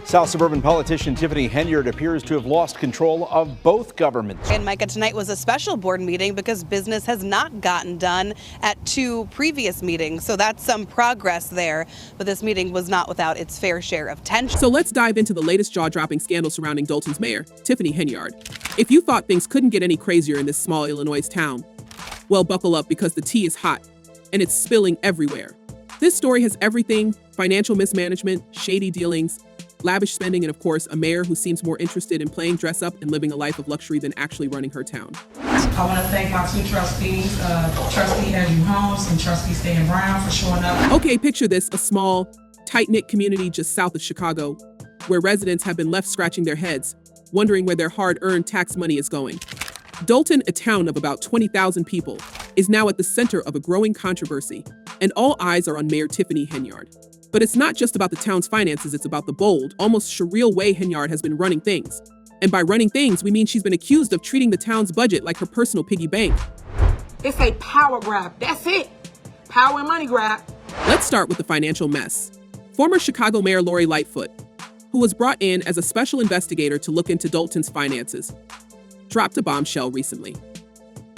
South suburban politician Tiffany Henyard appears to have lost control of both governments. And Micah, tonight was a special board meeting because business has not gotten done at two previous meetings. So that's some progress there. But this meeting was not without its fair share of tension. So let's dive into the latest jaw-dropping scandal surrounding Dolton's mayor, Tiffany Henyard. If you thought things couldn't get any crazier in this small Illinois town, well, buckle up because the tea is hot and it's spilling everywhere. This story has everything: financial mismanagement, shady dealings, lavish spending, and of course, a mayor who seems more interested in playing dress up and living a life of luxury than actually running her town. I want to thank my two trustees, Trustee Andrew Holmes and Trustee Stan Brown, for showing up. Okay, picture this: a small, tight-knit community just south of Chicago, where residents have been left scratching their heads, wondering where their hard-earned tax money is going. Dolton, a town of about 20,000 people, is now at the center of a growing controversy, and all eyes are on Mayor Tiffany Henyard. But it's not just about the town's finances, it's about the bold, almost surreal way Henyard has been running things. And by running things, we mean she's been accused of treating the town's budget like her personal piggy bank. It's a power grab. That's it. Power and money grab. Let's start with the financial mess. Former Chicago Mayor Lori Lightfoot, who was brought in as a special investigator to look into Dolton's finances, dropped a bombshell recently.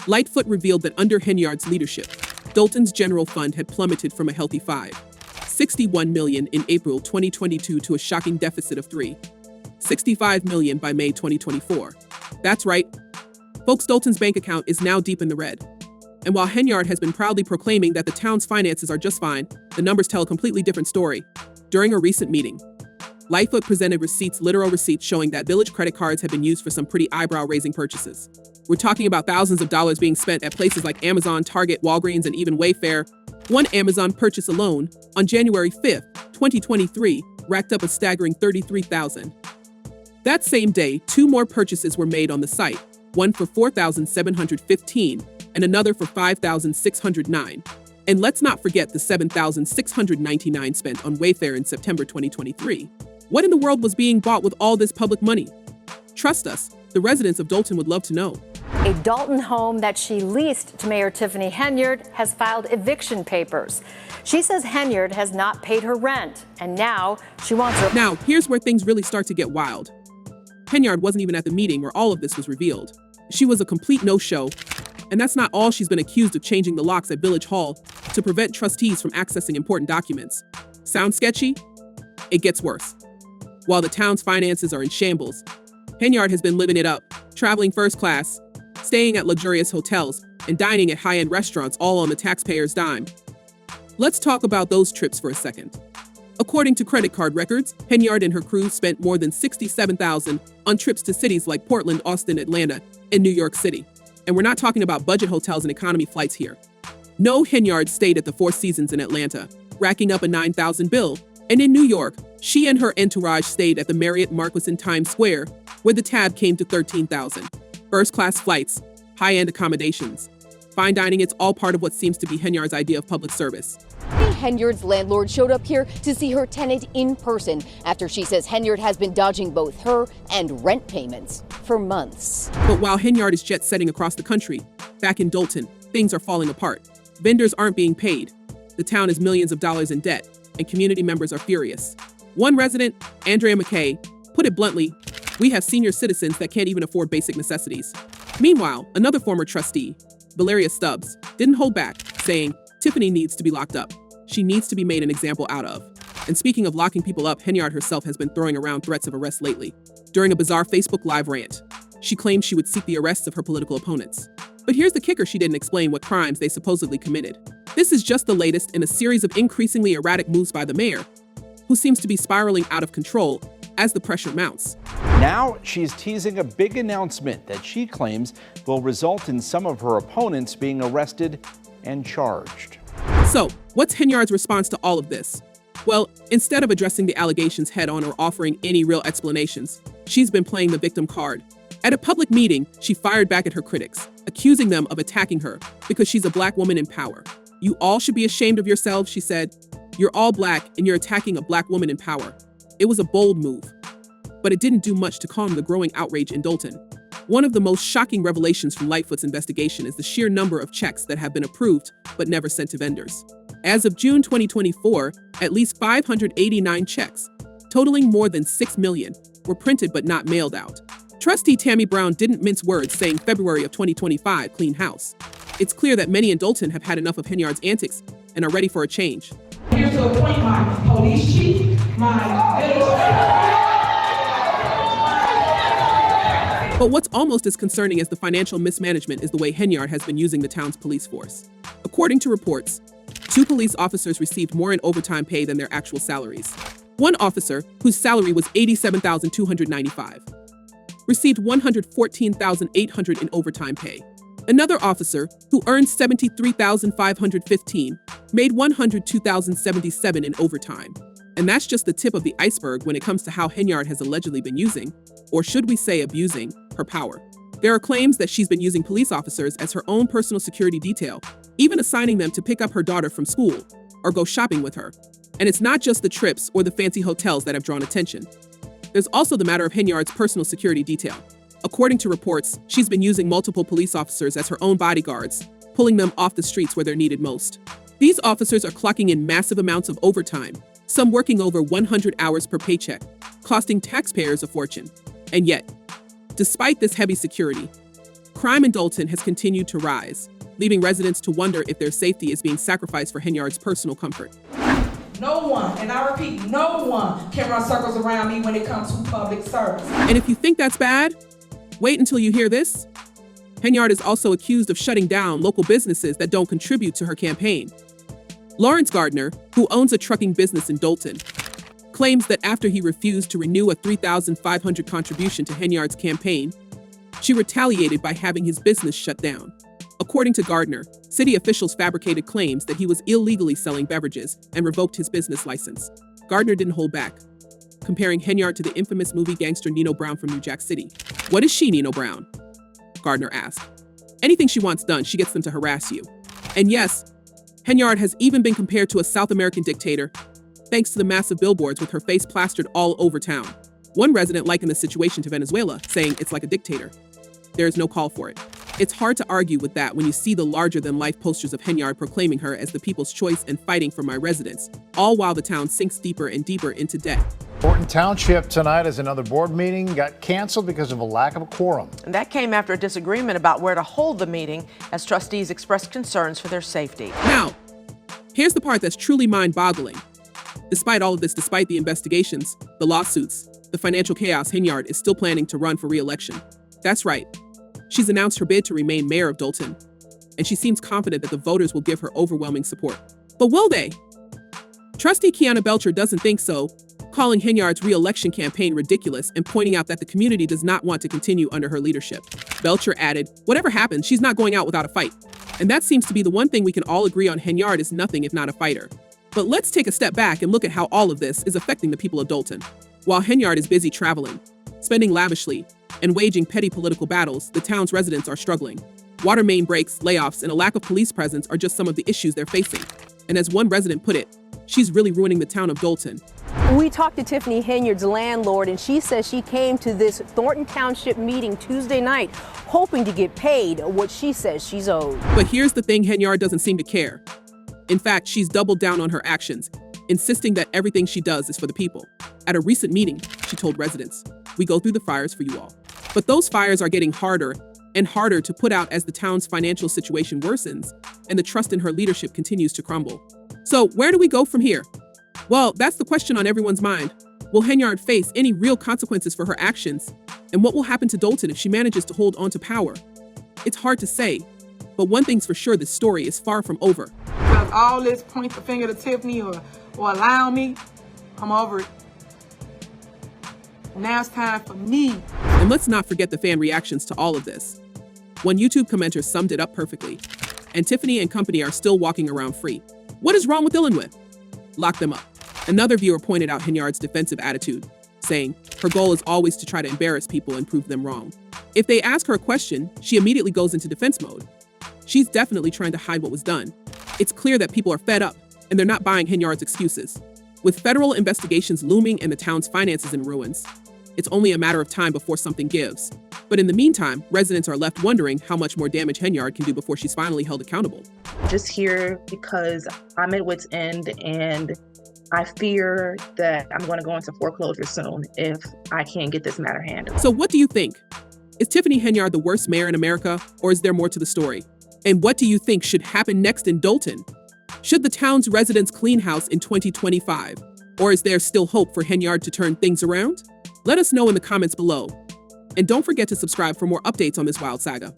Lightfoot revealed that under Henyard's leadership, Dolton's general fund had plummeted from a healthy $61 million in April 2022 to a shocking deficit of $65 million by May 2024. That's right. Folks, Dolton's bank account is now deep in the red. And while Henyard has been proudly proclaiming that the town's finances are just fine, the numbers tell a completely different story. During a recent meeting, Lightfoot presented literal receipts showing that village credit cards had been used for some pretty eyebrow-raising purchases. We're talking about thousands of dollars being spent at places like Amazon, Target, Walgreens, and even Wayfair. One Amazon purchase alone, on January 5th, 2023, racked up a staggering $33,000. That same day, two more purchases were made on the site, one for $4,715 and another for $5,609. And let's not forget the $7,699 spent on Wayfair in September 2023. What in the world was being bought with all this public money? Trust us, the residents of Dolton would love to know. A Dolton home that she leased to Mayor Tiffany Henyard has filed eviction papers. She says Henyard has not paid her rent, and now she wants her. Now, here's where things really start to get wild. Henyard wasn't even at the meeting where all of this was revealed. She was a complete no-show, and that's not all. She's been accused of changing the locks at Village Hall to prevent trustees from accessing important documents. Sound sketchy? It gets worse. While the town's finances are in shambles, Henyard has been living it up, traveling first class, staying at luxurious hotels, and dining at high-end restaurants, all on the taxpayer's dime. Let's talk about those trips for a second. According to credit card records, Henyard and her crew spent more than $67,000 on trips to cities like Portland, Austin, Atlanta, and New York City. And we're not talking about budget hotels and economy flights here. No, Henyard stayed at the Four Seasons in Atlanta, racking up a $9,000 bill. And in New York, she and her entourage stayed at the Marriott Marquis in Times Square, where the tab came to $13,000. First-class flights, high-end accommodations, fine dining, it's all part of what seems to be Henyard's idea of public service. Henyard's landlord showed up here to see her tenant in person after she says Henyard has been dodging both her and rent payments for months. But while Henyard is jet-setting across the country, back in Dolton, things are falling apart. Vendors aren't being paid. The town is millions of dollars in debt, and community members are furious. One resident, Andrea McKay, put it bluntly, "We have senior citizens that can't even afford basic necessities." Meanwhile, another former trustee, Valeria Stubbs, didn't hold back, saying, "Tiffany needs to be locked up. She needs to be made an example out of." And speaking of locking people up, Henyard herself has been throwing around threats of arrest lately. During a bizarre Facebook Live rant, she claimed she would seek the arrests of her political opponents. But here's the kicker: she didn't explain what crimes they supposedly committed. This is just the latest in a series of increasingly erratic moves by the mayor, who seems to be spiraling out of control as the pressure mounts. Now she's teasing a big announcement that she claims will result in some of her opponents being arrested and charged. So, what's Henyard's response to all of this? Well, instead of addressing the allegations head-on or offering any real explanations, she's been playing the victim card. At a public meeting, she fired back at her critics, accusing them of attacking her because she's a black woman in power. "You all should be ashamed of yourselves," she said. "You're all black and you're attacking a black woman in power." It was a bold move, but it didn't do much to calm the growing outrage in Dolton. One of the most shocking revelations from Lightfoot's investigation is the sheer number of checks that have been approved but never sent to vendors. As of June 2024, at least 589 checks, totaling more than $6 million, were printed but not mailed out. Trustee Tammy Brown didn't mince words, saying February of 2025, clean house. It's clear that many in Dolton have had enough of Henyard's antics and are ready for a change. Here to appoint my police chief, my village. But what's almost as concerning as the financial mismanagement is the way Henyard has been using the town's police force. According to reports, 2 police officers received more in overtime pay than their actual salaries. One officer, whose salary was $87,295, received $114,800 in overtime pay. Another officer, who earned $73,515, made $102,077 in overtime. And that's just the tip of the iceberg when it comes to how Henyard has allegedly been using, or should we say abusing, her power. There are claims that she's been using police officers as her own personal security detail, even assigning them to pick up her daughter from school or go shopping with her. And it's not just the trips or the fancy hotels that have drawn attention. There's also the matter of Henyard's personal security detail. According to reports, she's been using multiple police officers as her own bodyguards, pulling them off the streets where they're needed most. These officers are clocking in massive amounts of overtime, some working over 100 hours per paycheck, costing taxpayers a fortune. And yet, despite this heavy security, crime in Dolton has continued to rise, leaving residents to wonder if their safety is being sacrificed for Henyard's personal comfort. No one, and I repeat, no one can run circles around me when it comes to public service. And if you think that's bad, wait until you hear this. Henyard is also accused of shutting down local businesses that don't contribute to her campaign. Lawrence Gardner, who owns a trucking business in Dolton, claims that after he refused to renew a $3,500 contribution to Henyard's campaign, she retaliated by having his business shut down. According to Gardner, city officials fabricated claims that he was illegally selling beverages and revoked his business license. Gardner didn't hold back, comparing Henyard to the infamous movie gangster Nino Brown from New Jack City. What is she, Nino Brown? Gardner asked. Anything she wants done, she gets them to harass you. And yes, Henyard has even been compared to a South American dictator, thanks to the massive billboards with her face plastered all over town. One resident likened the situation to Venezuela, saying it's like a dictator. There is no call for it. It's hard to argue with that when you see the larger-than-life posters of Henyard proclaiming her as the people's choice and fighting for my residents, all while the town sinks deeper and deeper into debt. Dolton Township tonight as another board meeting got canceled because of a lack of a quorum. And that came after a disagreement about where to hold the meeting as trustees expressed concerns for their safety. Now, here's the part that's truly mind-boggling. Despite all of this, despite the investigations, the lawsuits, the financial chaos, Henyard is still planning to run for re-election. That's right. She's announced her bid to remain mayor of Dolton, and she seems confident that the voters will give her overwhelming support. But will they? Trustee Kiana Belcher doesn't think so, calling Henyard's re-election campaign ridiculous and pointing out that the community does not want to continue under her leadership. Belcher added, whatever happens, she's not going out without a fight. And that seems to be the one thing we can all agree on. Henyard is nothing if not a fighter. But let's take a step back and look at how all of this is affecting the people of Dolton. While Henyard is busy traveling, spending lavishly, and waging petty political battles, the town's residents are struggling. Water main breaks, layoffs, and a lack of police presence are just some of the issues they're facing. And as one resident put it, she's really ruining the town of Dolton. We talked to Tiffany Henyard's landlord, and she says she came to this Thornton Township meeting Tuesday night hoping to get paid what she says she's owed. But here's the thing, Henyard doesn't seem to care. In fact, she's doubled down on her actions, insisting that everything she does is for the people. At a recent meeting, she told residents, we go through the fires for you all. But those fires are getting harder and harder to put out as the town's financial situation worsens and the trust in her leadership continues to crumble. So where do we go from here? Well, that's the question on everyone's mind. Will Henyard face any real consequences for her actions? And what will happen to Dolton if she manages to hold on to power? It's hard to say, but one thing's for sure, this story is far from over. Because all this point the finger to Tiffany or allow me, I'm over it. Now it's time for me. And let's not forget the fan reactions to all of this. One YouTube commenter summed it up perfectly. And Tiffany and company are still walking around free. What is wrong with Illinois? Lock them up. Another viewer pointed out Henyard's defensive attitude, saying her goal is always to try to embarrass people and prove them wrong. If they ask her a question, she immediately goes into defense mode. She's definitely trying to hide what was done. It's clear that people are fed up, and they're not buying Henyard's excuses. With federal investigations looming and the town's finances in ruins, it's only a matter of time before something gives. But in the meantime, residents are left wondering how much more damage Henyard can do before she's finally held accountable. Just here because I'm at wit's end and I fear that I'm going to go into foreclosure soon if I can't get this matter handled. So what do you think? Is Tiffany Henyard the worst mayor in America, or is there more to the story? And what do you think should happen next in Dolton? Should the town's residents clean house in 2025? Or is there still hope for Henyard to turn things around? Let us know in the comments below. And don't forget to subscribe for more updates on this wild saga.